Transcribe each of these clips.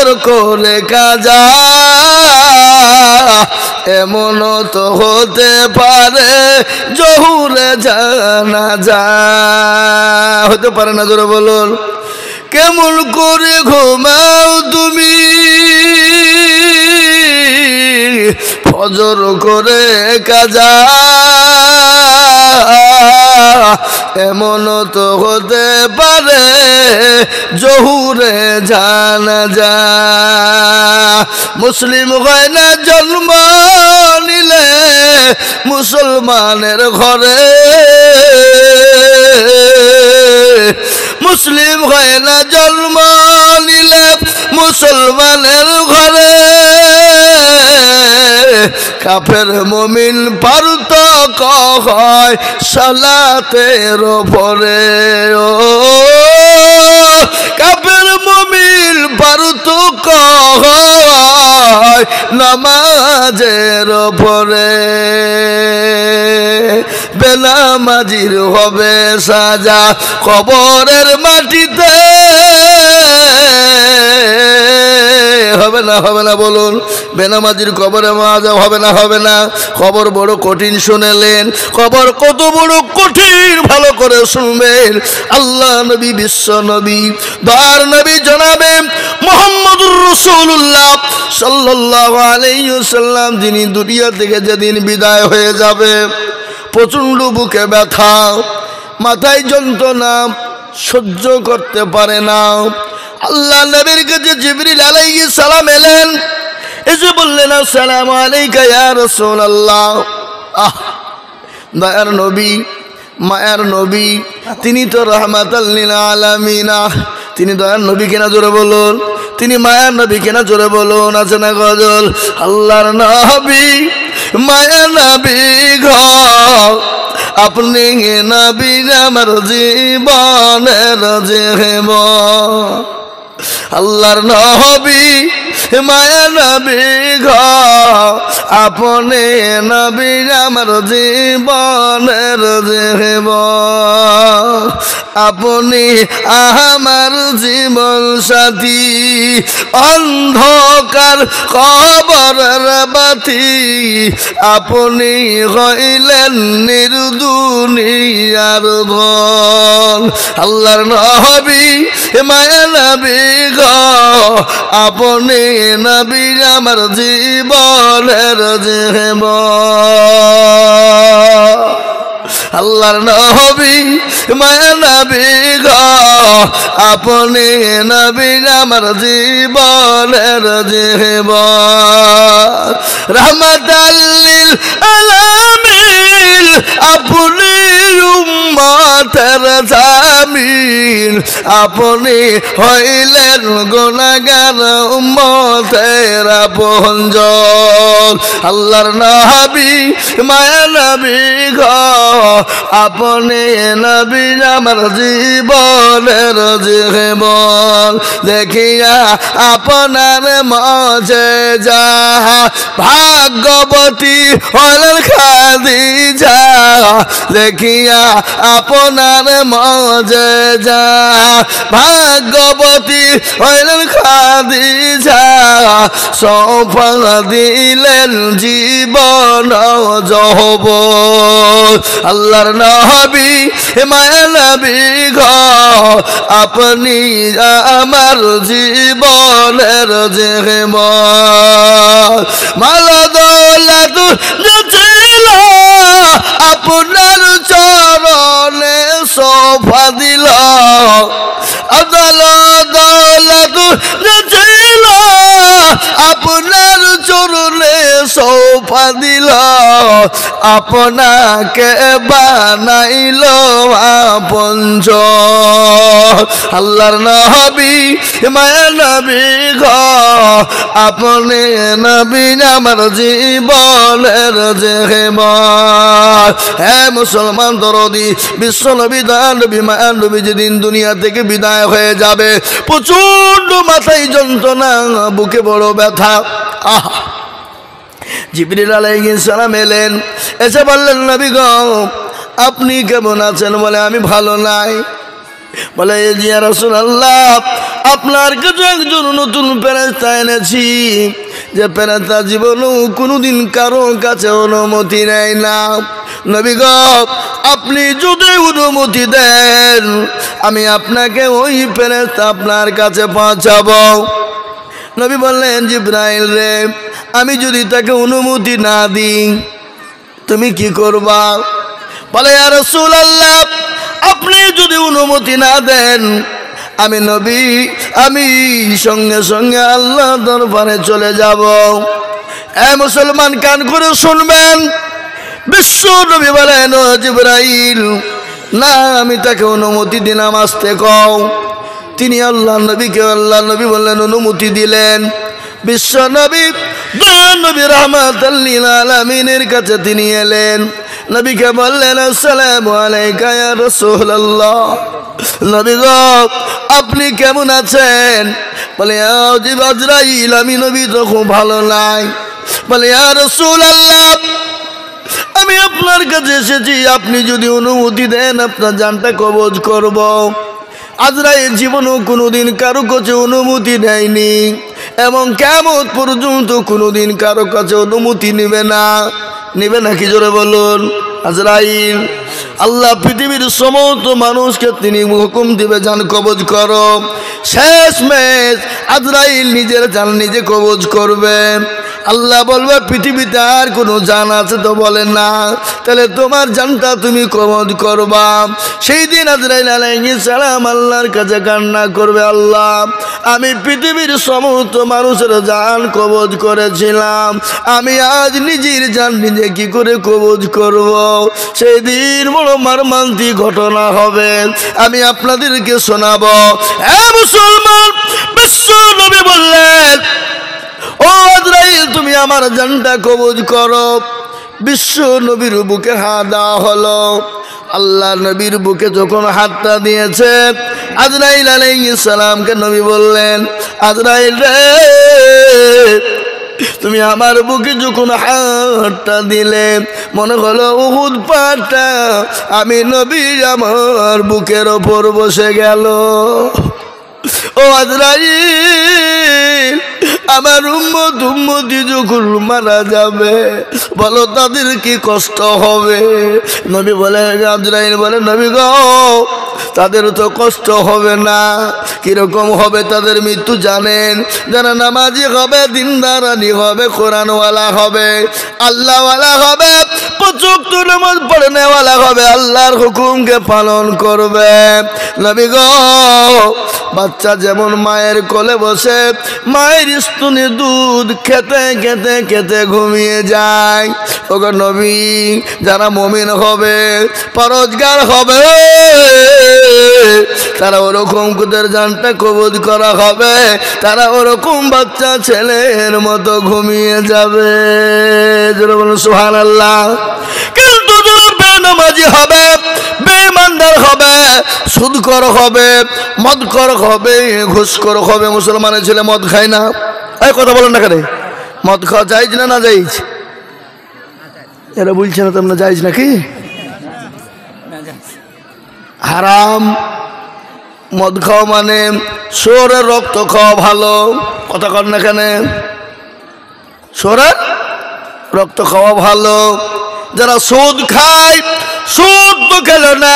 ফজর করে কাজা এমনও তো হতে পারে জহুরে জানাজা হতে পারে না জোরে বলুন কেমন করে ঘুমাও তুমি ফজর করে কাজা এমনও তো হতে পারে জহুরে জানাজা মুসলিম হয় না জন্ম নিলে মুসলমানের ঘরে মুসলিম হয় না জন্ম নিলে মুসলমানের ঘরে কাফের মুমিন পার্থক্য হয় সালাতের উপরে ও কাফের মুমিন পার্থক্য হয় নামাজের উপরে বেনামাজির হবে সাজা কবরের মাটিতে হবে না বলুন বেনামাজির কবরে মাজা হবে না খবর বড় কঠিন শুনেলেন খবর কত বড় কঠিন ভালো করে শুনবেন আল্লাহ নবী বিশ্ব নবী দয়ার নবী জনাবে মুহাম্মদুর রাসূলুল্লাহ সাল্লাল্লাহু আলাইহি ওয়াসাল্লাম যিনি দুনিয়া থেকে যেদিন বিদায় হয়ে যাবে প্রচণ্ড বুকে ব্যথা মাথায় যন্ত্রণা সহ্য করতে পারে না আল্লাহ নবীর কাছে জিবরিল আলাইহিস সালাম এলেন এসে বললেন আসসালামু আলাইকা ইয়া রাসূলুল্লাহ দয়ার নবী মায়ার নবী তিনি তো রাহমাতাল লিল আলামিন তিনি দয়ার নবী কিনা জোরে বলুন তিনি মায়ার নবী কিনা জোরে বলুন আছে না গজল আল্লাহর নবী মায়ার নবী গো আপনি নবী আমার জীবনের জীবন আল্লাহর নবী মায়া নবী গো আপনি নবী আমার জীবনের জীবন আপনি আমার জীবন সাথী অন্ধকার কবরের বাতি আপনি হইলেন নির্দুনিয়ার ধন আল্লাহর নবী মায়া নবী গো আপনি নবী আমার জীবনের জীবন আল্লাহর নবী মায়া নবী গো আপনি নবী আমার জীবনের জীবন রাহমাতাল লিল আলামিন আপনি উম্মতের জামিন আপনি হইলেন গুনাহগার উম্মতের আপনজন আল্লাহর নবী মায়া নবী গো আপনি নবী আমার জীবনের জীবন দেখিয়া আপনার মজেজা ভাগ্যবতী হলেন খাদিজা দেখিয়া আপনার মজেজা ভাগ্যবতী হলেন খাদিজা সৌফা দিলেন জীবন যৌবন আল্লাহর নবী মায়া নবী গো আপনি আমার জীবনের জীবন মালা দৌলত ছিল আপনার চরণে সোফা দিল আদালত দৌলত ছিল আপনার চরণে সোফা দিল আপনাকে বানাইল আপনজন আল্লাহর নবী মায়া নবী গো আপনি নবী আমার জীবনের জীবন হে মুসলমান দরদি বিশ্ব নবী দয়াল নবী মায়া নবী যেদিন দুনিয়া থেকে বিদায় হয়ে যাবে প্রচন্ড মাথায় যন্ত্রণা বুকে বড় ব্যথা জিবরিল আলাইহিস সালাম এলেন এসে বললেন নবী গো আপনি কেমন আছেন বলে আমি ভালো নাই বলে ইয়া রাসূলুল্লাহ, আপনার কাছে একজন নতুন ফেরেশতা এনেছি, যে ফেরেশতা জীবনেও কোনোদিন কারো কাছে অনুমতি নেয় না। নবী গো, আপনি যদি অনুমতি দেন আমি আপনাকে ওই ফেরেশতা আপনার কাছে পৌঁছাবো। নবী বললেন, জিবরাইল রে, আমি যদি তাকে অনুমতি না দিই তুমি কি করবা? বলে ইয়া রাসূলুল্লাহ, আপনি যদি অনুমতি না দেন আমি নবী আমি সঙ্গে সঙ্গে আল্লাহ দরবারে চলে যাব। এ মুসলমান, কান করে শুনবেন। বিশ্ব নবী বলেন, ও জিবরাইল, না, আমি তাকে অনুমতি দিলাম, আসতে কও। তিনি আল্লাহ নবী বললেন, অনুমতি দিলেন। বিশ্ব নবী দয়ার নবী রাহমাতাল লিল আলামিনের কাছে তিনি এলেন। নবীকে বললেন, আসসালামু আলাইকা ইয়া রাসূলুল্লাহ। নবী গো, আপনি কেমন আছেন? বলে, আজরাইল, আমি নবী তো খুব ভালো নাই। বলে, ইয়া রাসূলুল্লাহ, আমি আপনার কাছে এসেছি, আপনি যদি অনুমতি দেন আপনার জানটা কবজ করব। আজরাইল জীবনেও কোনোদিন কারো কাছে অনুমতি দেয়নি এবং কিয়ামত পর্যন্ত কোনোদিন কারো কাছে অনুমতি নেবে না। নেবে না কি জোরে বলুন? আজরাইল, আল্লাহ পৃথিবীর সমস্ত মানুষকে তিনি হুকুম দিবে, জান কবজ করো। শেষমেশ আজরাইল নিজের জান নিজে কবজ করবে। আল্লাহ বলবে, পৃথিবীতে আর কোনো জান আছে? তো বলে না। তাহলে তোমার জানটা তুমি কবজ করবা। সেই দিন আজরাইল আলাইহিস সালাম আল্লাহর কাছে কান্না করবে, আল্লাহ, আমি পৃথিবীর সমস্ত মানুষের জান কবজ করেছিলাম, আমি আজ নিজের জান নিজে কি করে কবজ করব? সেই দিন বড় মর্মান্তিক ঘটনা হবে, আমি আপনাদেরকে শোনাবো। এ মুসলমান, বিশ্ব নবী বললেন, ও আজরাইল, তুমি আমার জানটা কবজ করো। বিশ্ব নবীর বুকে হাত দেওয়া হলো। আল্লাহ নবীর বুকে যখন হাতটা দিয়েছে, আজরাইল আলাইহিস সালামকে নবী বললেন, আজরাইল রে, তুমি আমার বুকে যখন হাতটা দিলে মনে হলো উহুদ পাহাড়টা আমি নবী আমার বুকের ওপর বসে গেল। ও আজরাইল, আমার উম্মতি যখন মারা যাবে বলো তাদের কি কষ্ট হবে? নবী বলে, আজরাইল বলে, নবী গো, তাদের তো কষ্ট হবে না। কিরকম হবে তাদের মৃত্যু জানেন? যারা নামাজি হবে, দিনদারানি হবে, কোরআনওয়ালা হবে, আল্লাহওয়ালা হবে, ৫ ওয়াক্ত নামাজ পড়নেওয়ালা হবে, আল্লাহর হুকুমকে পালন করবে। নবী গো, বাচ্চা যেমন মায়ের কোলে বসে মায়ের স্তনে দুধ খেতে খেতে খেতে ঘুমিয়ে যায়, ওগো নবী, যারা মুমিন হবে, পরহেজগার হবে, তারা ওরকম কুদের জানটা কবজ করা হবে, তারা ওরকম বাচ্চা ছেলের মতো ঘুমিয়ে যাবে। যারা বলেন সুবহানাল্লাহ। কিন্তু যারা বেনামাজি হবে, বেঈমানদার হবে, সুদখোর হবে, মদখোর হবে, ঘুষখোর হবে। মুসলমানের ছেলে মদ খায় না, এই কথা বলেন না কেন? মদ খাওয়া জায়েজ না না জায়েজ? এরা বলছে না তোমরা জায়েজ নাকি? হারাম। মদ খাওয়া মানে শুয়োরের রক্ত খাওয়া ভালো, কথা কর না কেন? শুয়োরের রক্ত খাওয়া ভালো। যারা সুদ খায়, সুদ তো খেলো না,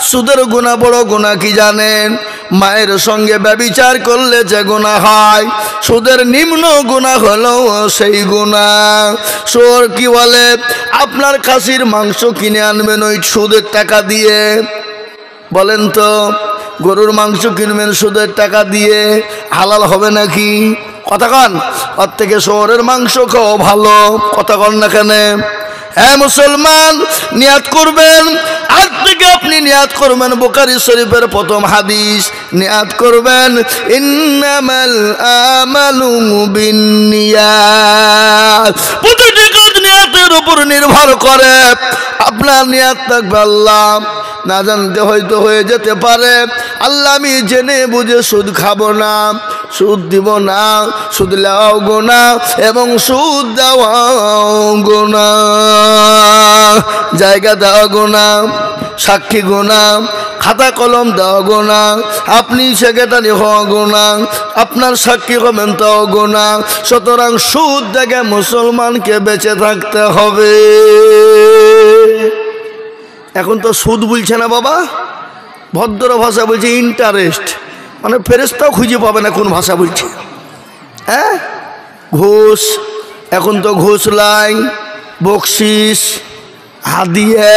সুদের গুনাহ বড় গুনাহ কি জানেন? মায়ের সঙ্গে ব্যভিচার করলে যে গুনাহ হয়, সুদের নিম্ন গুনাহ হলো সেই গুনাহ। সুর কি বলে, আপনার খাসির মাংস কিনে আনবেন ওই সুদের টাকা দিয়ে, বলেন তো, গরুর মাংস কিনবেন সুদের টাকা দিয়ে, হালাল হবে নাকি? কথা কন। ওর থেকে শুয়োরের মাংস খাওয়া ভালো, কথা কন না কেন? হ্যাঁ মুসলমান, নিয়াত করবেন, আজ থেকে আপনি নিয়াত করবেন। বুখারী শরীফের প্রথম হাদিস, নিয়াত করবেন, ইন্নামাল আমালু বিন্নিয়াত। প্রতিটি কাজ নিয়াতের উপর নির্ভর করে। আপনার নিয়াত থাকবে আল্লাহ, না জানতে হয়তো হয়ে যেতে পারে, আল্লাহ আমি জেনে বুঝে সুদ খাবো না, সুদ দিব না, সুদ নেওয়াও গুনাহ এবং সুদ দেওয়াও গুনাহ, জায়গা দেওয়া গুনাহ, সাক্ষী গুনাহ, খাতা কলম দেওয়া গোনা, আপনি সেক্রেটারি হওয়া গোনা, আপনার সাক্ষী হবেন তাও গোনা। সুতরাং সুদ থেকে মুসলমানকে বেঁচে থাকতে হবে। এখন তো সুদ বলছে না বাবা, ভদ্র ভাষা বলছে ইন্টারেস্ট, মানে ফেরেশতাও খুঁজে পাবে না কোন ভাষা বলছে। হ্যাঁ, ঘুষ, এখন তো ঘুষ লাই, বকশিস, হাদিয়া,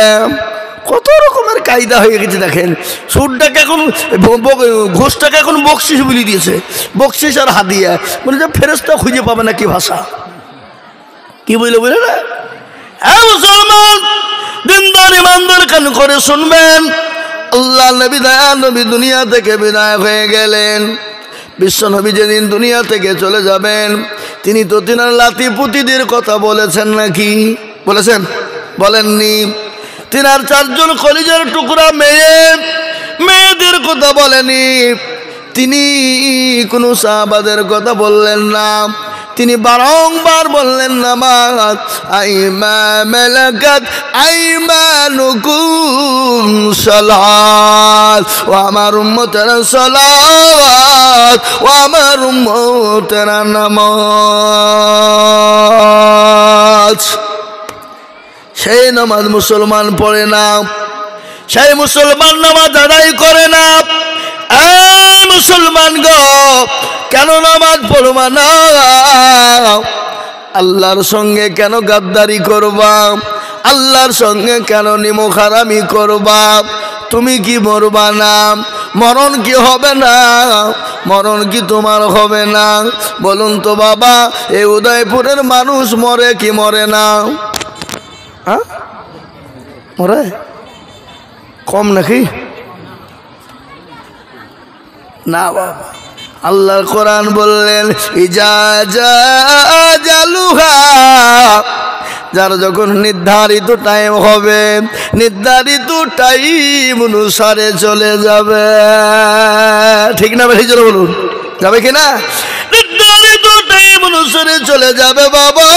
কত রকমের কায়দা হয়ে গেছে। দেখেন সুদটাকে এখন, ঘুষটাকে এখন বকশিস বলে দিয়েছে, বকশিস আর হাদিয়া, মানে যে ফেরেশতা খুঁজে পাবে না কি ভাষা, কি বলে বুঝলে না? হ্যাঁ মুসলমান, দিনদার ইমানদার কান করে শুনবেন। আল্লাহ নবী দয়া নবী দুনিয়া থেকে বিদায় হয়ে গেলেন। বিশ্ব নবী যেদিন দুনিয়া থেকে চলে যাবেন, তিনি তো তিনার লাতি পুতিদের কথা বলেছেন নাকি? বলেছেন? বলেননি। তিনার চারজন কলিজার টুকরা মেয়েদের কথা বলেনি। তিনি কোনো সাহাবাদের কথা বললেন না। তিনি বারংবার বললেন নামাজ, আইমা মালাকাত আইমানুকুম সালাত, ও আমার উম্মতেরা সালাত, ও আমার উম্মতেরা নামাজ। সেই নামাজ মুসলমান পড়ে না, সেই মুসলমান নামাজ আদায় করে না। এই মুসলমান গো, কেন নামাজ পড়বা না? আল্লাহর সঙ্গে কেন গাদ্দারি করবা? আল্লাহর সঙ্গে কেন নিমুখারামি করবা? তুমি কি মরবা না? মরণ কি হবে না? মরণ কি তোমার হবে না? বলুন তো বাবা, এই উদয়পুরের মানুষ মরে কি মরে না? হ্যাঁ, মরে কম নাকি? না বাবা, আল্লাহর কোরআন বললেন ইজাজালুহা, যার যখন নির্ধারিত টাইম হবে, নির্ধারিত টাইম অনুসারে চলে যাবে। ঠিক না ভাই, জোরে বলুন, যাবে কিনা? নির্ধারিত টাইম অনুসারে চলে যাবে বাবা।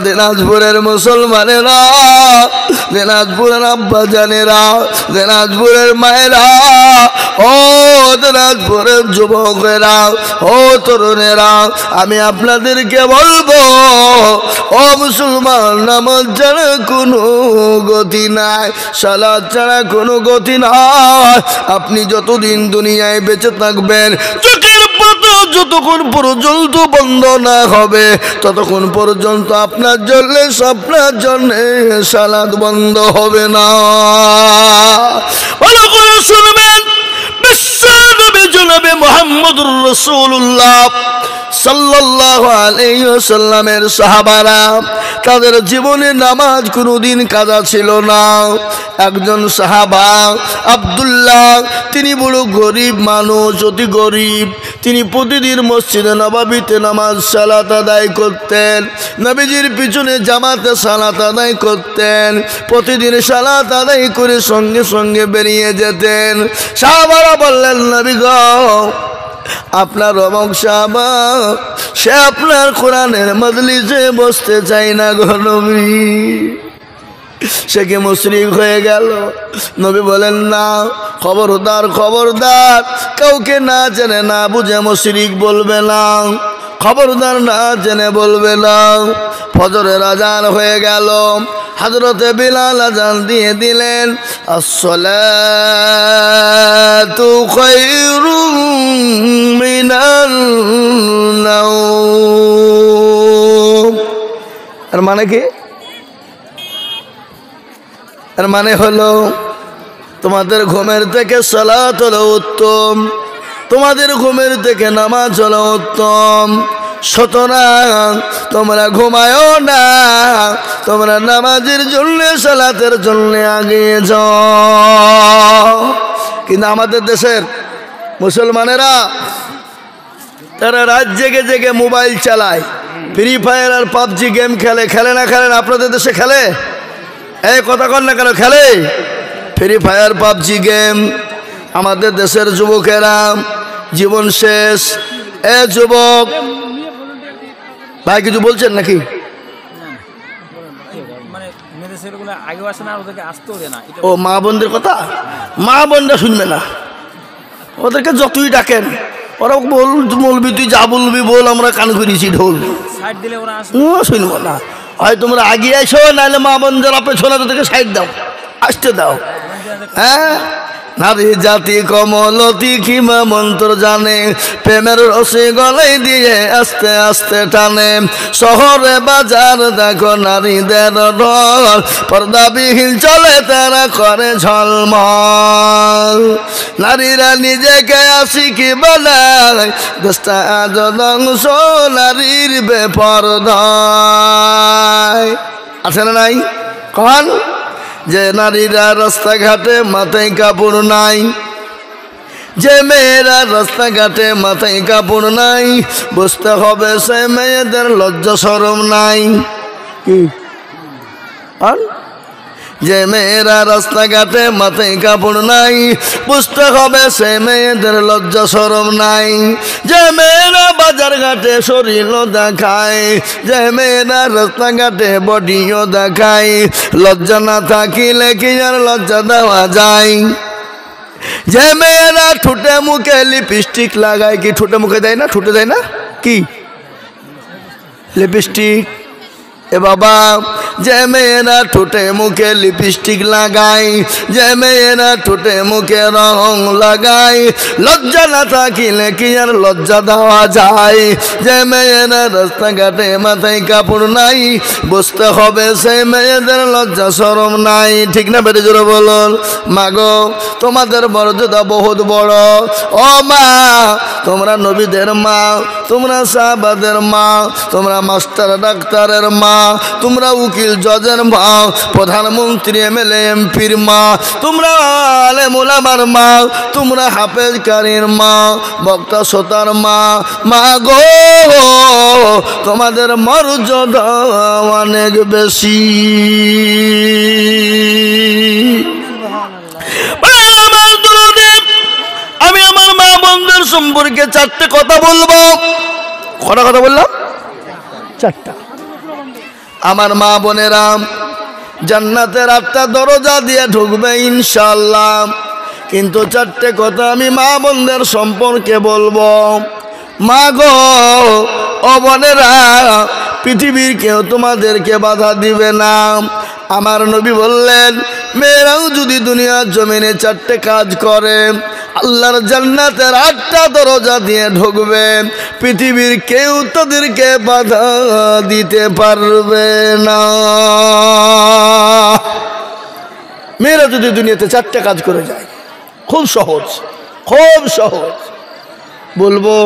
দিনাজপুরের মুসলমানেরা, দিনাজপুরের আব্বা জানেরা, দিনাজপুরের মায়েরা, ও দিনাজপুরের যুবকেরা, ও তরুণেরা, আমি আপনাদেরকে বলবো, ও মুসলমান, নামাজ ছাড়া কোনো গতি নাই, সালাত ছাড়া কোনো গতি নাই। আপনি যতদিন দুনিয়ায় বেঁচে থাকবেন, চোখের পাতা যতক্ষণ পর্যন্ত বন্ধ না হবে, ততক্ষণ পর্যন্ত আপনার জন্য, আপনার জন্য সালাত বন্ধ হবে না। ভালো করে শুনবেন, বিশ্ব নবী জনাবে মুহাম্মদুর রাসূলুল্লাহ সাল্লাল্লাহু আলাইহি ওয়াসাল্লামের সাহাবারা, তাদের জীবনে নামাজ কোনোদিন কাজা ছিল না। একজন সাহাবা আব্দুল্লাহ, তিনি বড় গরিব মানুষ, অতি গরিব। তিনি প্রতিদিন মসজিদে নববীতে নামাজ সালাত আদায় করতেন, নবীজির পিছনে জামাতে সালাত আদায় করতেন। প্রতিদিন সালাত আদায় করে সঙ্গে সঙ্গে বেরিয়ে যেতেন। সাহাবারা বললেন, নবী গো, আপনার অমক সাহাবা, সে আপনার কোরআনের মজলিসে বসতে চাই না গো নবী, সে কি মুশরিক হয়ে গেল? নবী বলেন, না, খবরদার খবরদার, কাউকে না জেনে না বুঝে মুশরিক বলবে না, খবরদার না জেনে বলবে না। ফজরের আজান হয়ে গেল, হযরতে বিলাল আজান দিয়ে দিলেন, আসসালাতু খায়রুম মিনান নাওম। এর মানে কি? এর মানে হলো, তোমাদের ঘুমের থেকে সালাত হলো উত্তম, তোমাদের ঘুমের থেকে নামাজ হলো উত্তম। সুতরাং তোমরা ঘুমায়ও না, তোমরা নামাজের জন্য, সালাতের জন্য এগিয়ে যাও। কিন্তু আমাদের দেশের মুসলমানেরা, তারা রাত জেগে জেগে মোবাইল চালায়, ফ্রি ফায়ার আর পাবজি গেম খেলে। খেলে না খেলেন? আপনাদের দেশে খেলে? এই কথা কন না কেন? খেলে ফ্রি ফায়ার পাবজি গেম। আমাদের দেশের যুবকেরা জীবন শেষ। এ যুবক ভাই, কিছু বলছেন নাকি? ছেলেগুলো আগেও আসে না, আর ওদেরকে আসতেও দেয় না। ও মা বোনদের কথা, মা বোনরা শুনবে না, ওদেরকে যতই ডাকেন ওরা বলবি তুই যা বলবি বল, আমরা কান করেছি ঢোল, সাইড দিলে ওরা আসে শুনবো না। হয় তোমরা আগিয়ে আসো, নাহলে মা বোন যারা পেছনে তাদেরকে সাইড দাও, আসতে দাও। হ্যাঁ, নারী জাতি কমলতি কিমা মন্ত্র জানে, প্রেমের রসে গলাই দিয়ে আস্তে আস্তে টানে। শহরে বাজার দেখো নারীদের ঢল, পর্দাবিহীন চলে তারা করে ঝলমল। নারীরা নিজেকে আসি কি বলায়, দেশটা আজ ধ্বংস নারীর বেপরদায়। আছে না নাই? কন যে নারীরা রাস্তাঘাটে মাথায় কাপড় নাই, যে মেয়েরা রাস্তাঘাটে মাথায় কাপড় নাই, বুঝতে হবে সে মেয়েদের লজ্জা শরম নাই। কি যে মেয়েরা রাস্তাঘাটে মাথায় কাপড় নাই, বুঝতে হবে সে মেয়েদের লজ্জা শরম নাই। যে মেয়েরা বাজার ঘাটে শরীরও দেখায়, যে মেয়েরা রাস্তাঘাটে বডিও দেখায়, লজ্জা না থাকিলে কি আর লজ্জা দেওয়া যায়? যে মেয়েরা ঠোঁটে মুখে লিপস্টিক লাগায়, কি ঠোঁটে মুখে দেয় না? ঠোঁটে দেয় না কি লিপস্টিক? এ বাবা, যে মেয়েরা ঠোঁটে মুখে লিপস্টিক লাগায়, যে মেয়েরা ঠোঁটে মুখে রং লাগায়, লজ্জা না থাকিলে কি আর লজ্জা দেওয়া যায়? যে মেয়েরা রাস্তাঘাটে মাথায় কাপড় নাই, বুঝতে হবে সেই মেয়েদের লজ্জা শরম নাই। ঠিক না বেটে জোরে বলুন। মাগো, তোমাদের মর্যাদা বহুত বড়। ও মা, তোমরা নবীদের মা, তোমরা সাহাবাদের মা, তোমরা মাস্টার ডাক্তারের মা, তোমরা উকিল জজের মা, প্রধানমন্ত্রী এমএলএ এমপির মা, তোমরা আলেম ওলামার মা, তোমরা হাফেজ কারীর মা, বক্তা শ্রোতার মা। মা গো, তোমাদের মর্যাদা অনেক বেশি। আমি আমার মা বোনদের সম্পর্কে চারটে কথা বলবো। কটা কথা বললাম? চারটা। আমার মা বোনেরা জান্নাতের 8টা দরজা দিয়ে ঢুকবে ইনশাআল্লাহ, কিন্তু চারটে কথা আমি মা বোনদের সম্পর্কে বলবো। মা গো, ও বোনেরা, পৃথিবীর কেউ তোমাদেরকে বাধা দিবে না। আমার নবী বললেন, মেয়েরাও যদি দুনিয়ার জমিনে চারটে কাজ করে, আল্লাহর জান্নাতের 8টা দরজা দিয়ে ঢুকবে, পৃথিবীর কেউ তাদেরকে বাধা দিতে পারবে না। মেয়েরা যদি দুনিয়াতে 4টে কাজ করে যায়, খুব সহজ, খুব সহজ বলবো।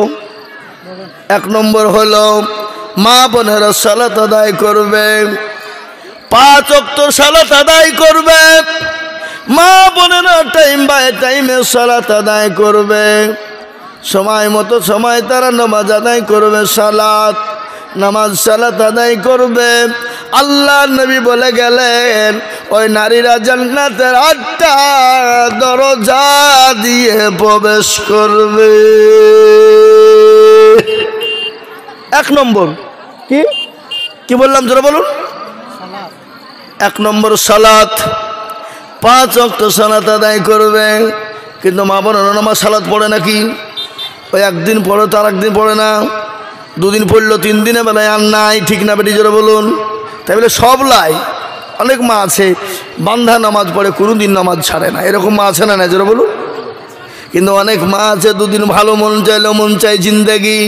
1 নম্বর হলো মা বোনেরা সালাত আদায় করবে, 5 ওয়াক্ত সালাত আদায় করবে। মা বোনেরা টাইম বাই টাইমে সালাত আদায় করবে, সময় মতো সময় তারা নামাজ আদায় করবে, সালাত আদায় করবে। আল্লাহ নবী বলে গেলেন, ওই নারীরা জান্নাতের 8টা দরজা দিয়ে প্রবেশ করবে। 1 নম্বর কি বললাম জোরে বলুন? 1 নম্বর সালাত, 5 ওয়াক্ত সালাত আদায় করবে। কিন্তু মা বোনেরা নামাজ সালাত পড়ে নাকি? ওই একদিন পড়ে তো আর একদিন পড়ে না, 2 দিন পড়লো, 3 দিনের বেলায় আর নাই। ঠিক না বেটি জোরে বলুন? তাই বলে সব লাই? অনেক মা আছে বান্ধা নামাজ পড়ে, কোনোদিন নামাজ ছাড়ে না, এরকম মা আছে না? না জোরে বলুন? কিন্তু অনেক মা আছে 2 দিন ভালো মন চাইলেও মন চাই জিন্দেগি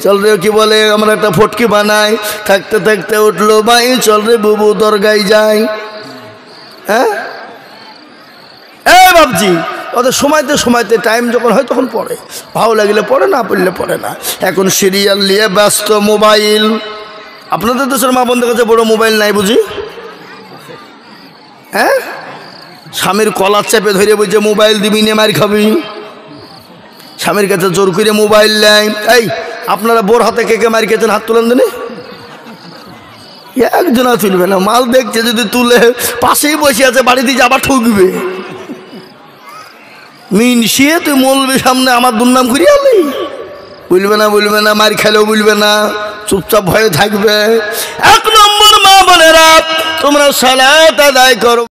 চল রে, কি বলে, আমরা একটা ফটকি বানাই, থাকতে থাকতে উঠলো, ভাই চল রে বুবু দরগায় যাই। হ্যাঁ ভাবছি ওদের সময়তে টাইম যখন হয় তখন পড়ে, ভালো লাগলে পড়ে, না পড়লে পড়ে না। এখন সিরিয়াল নিয়ে ব্যস্ত, মোবাইল। আপনাদের দেশের মা বোনদের কাছে বড় মোবাইল নাই বুঝি? হ্যাঁ, স্বামীর কলার চেপে ধরে বলছে মোবাইল দিবি নে মার খাবি, স্বামীর কাছে জোর করে মোবাইল নেয়। এই আপনারা বোর হাতে কে কে মার খেয়েছেন? হাত তুলেন দিনে। একজনা তুলবে না, মাল দেখছে যদি তুলে, পাশেই বসে আছে, বাড়িতে যাবার ঠকবে। মিনসিয়ে তুই মলবি সামনে আমার দুর্নাম করিয়া আলি, বলবে না, মার খেলেও বলবে না, চুপচাপ ভয়ে থাকবে। 1 নম্বর মা বোনেরা তোমরা সালাত আদায় করো।